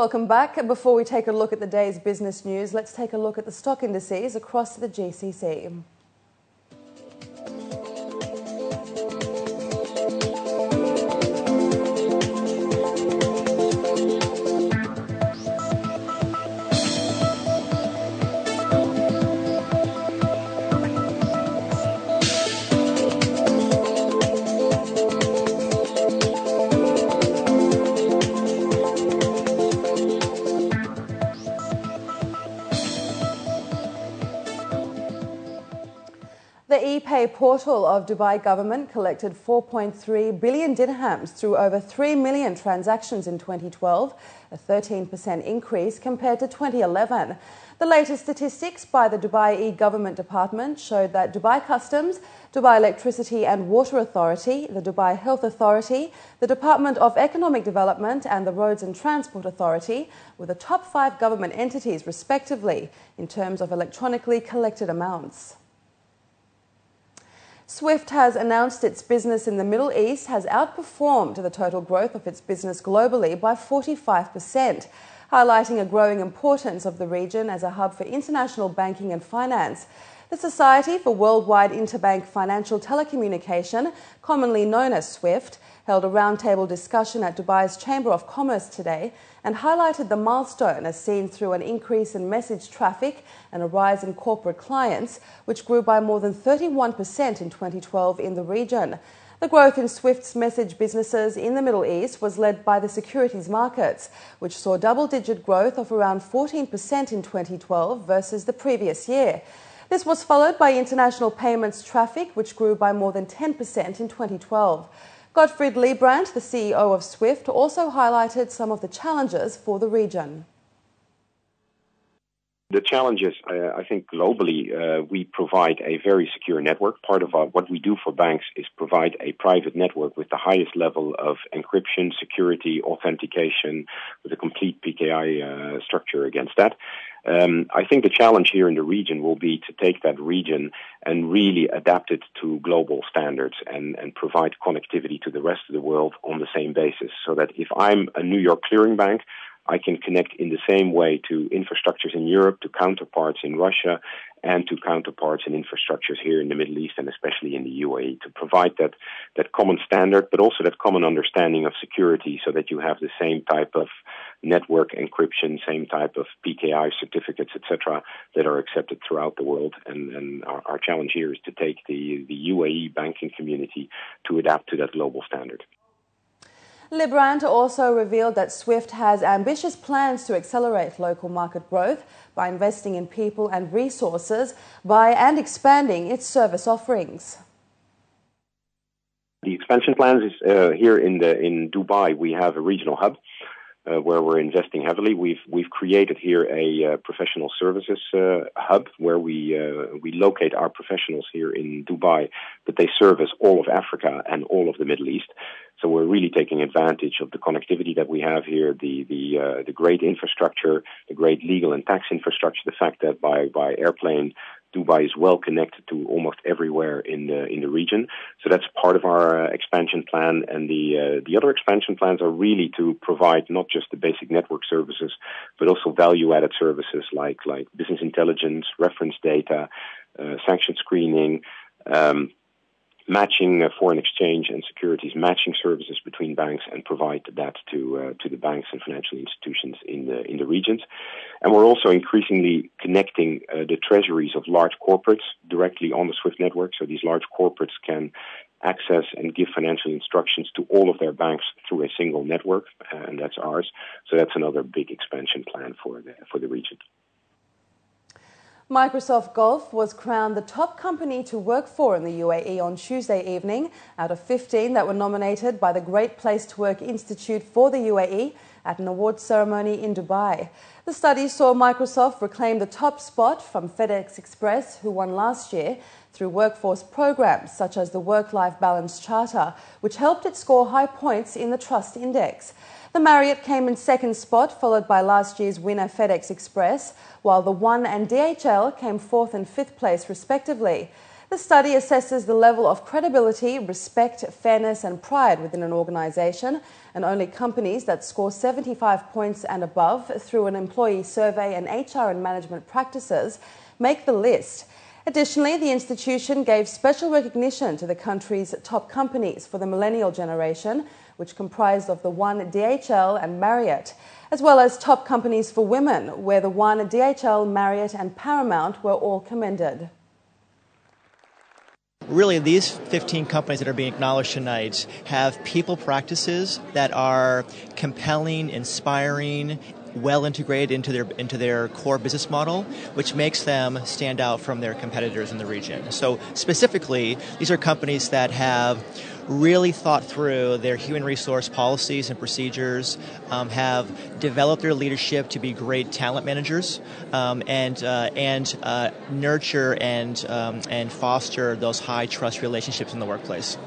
Welcome back. Before we take a look at the day's business news, let's take a look at the stock indices across the GCC. The e-pay portal of Dubai government collected 4.3 billion dirhams through over 3 million transactions in 2012, a 13% increase compared to 2011. The latest statistics by the Dubai e-Government Department showed that Dubai Customs, Dubai Electricity and Water Authority, the Dubai Health Authority, the Department of Economic Development and the Roads and Transport Authority were the top 5 government entities respectively in terms of electronically collected amounts. SWIFT has announced its business in the Middle East has outperformed the total growth of its business globally by 45%, highlighting a growing importance of the region as a hub for international banking and finance. The Society for Worldwide Interbank Financial Telecommunication, commonly known as SWIFT, held a roundtable discussion at Dubai's Chamber of Commerce today and highlighted the milestone as seen through an increase in message traffic and a rise in corporate clients, which grew by more than 31% in 2012 in the region. The growth in SWIFT's message businesses in the Middle East was led by the securities markets, which saw double-digit growth of around 14% in 2012 versus the previous year. This was followed by international payments traffic, which grew by more than 10% in 2012. Gottfried Leibrandt, the CEO of SWIFT, also highlighted some of the challenges for the region. The challenges, I think globally, we provide a very secure network. Part of what we do for banks is provide a private network with the highest level of encryption, security, authentication, with a complete PKI structure against that. I think the challenge here in the region will be to take that region and really adapt it to global standards and provide connectivity to the rest of the world on the same basis. So that if I'm a New York clearing bank, I can connect in the same way to infrastructures in Europe, to counterparts in Russia, and to counterparts and infrastructures here in the Middle East and especially in the UAE, to provide that common standard, but also that common understanding of security so that you have the same type of network encryption, same type of PKI certificates, etc., that are accepted throughout the world. And our challenge here is to take the UAE banking community to adapt to that global standard. Leibrandt also revealed that SWIFT has ambitious plans to accelerate local market growth by investing in people and resources and expanding its service offerings. The expansion plans is here in Dubai. We have a regional hub where we're investing heavily. We've created here a professional services hub where we locate our professionals here in Dubai, but they service all of Africa and all of the Middle East. So we're really taking advantage of the connectivity that we have here, the great infrastructure, the great legal and tax infrastructure, the fact that by airplane Dubai is well connected to almost everywhere in the region. So that's part of our expansion plan. And the other expansion plans are really to provide not just the basic network services, but also value-added services like business intelligence, reference data, sanction screening, matching foreign exchange and securities matching services between banks, and provide that to the banks and financial institutions in the regions. And we're also increasingly connecting the treasuries of large corporates directly on the SWIFT network, so these large corporates can access and give financial instructions to all of their banks through a single network, and that's ours. So that's another big expansion plan for the region. Microsoft Golf was crowned the top company to work for in the UAE on Tuesday evening out of 15 that were nominated by the Great Place to Work Institute for the UAE at an awards ceremony in Dubai. The study saw Microsoft reclaim the top spot from FedEx Express, who won last year, through workforce programs such as the Work-Life Balance Charter, which helped it score high points in the Trust Index. The Marriott came in second spot, followed by last year's winner FedEx Express, while the One and DHL came fourth and fifth place respectively. The study assesses the level of credibility, respect, fairness and pride within an organisation, and only companies that score 75 points and above through an employee survey and HR and management practices make the list. Additionally, the institution gave special recognition to the country's top companies for the millennial generation, which comprised of the One, DHL and Marriott, as well as top companies for women, where the One, DHL, Marriott and Paramount were all commended. Really, these 15 companies that are being acknowledged tonight have people practices that are compelling, inspiring, well integrated into their core business model, which makes them stand out from their competitors in the region. So specifically, these are companies that have really thought through their human resource policies and procedures, have developed their leadership to be great talent managers, and nurture and foster those high trust relationships in the workplace.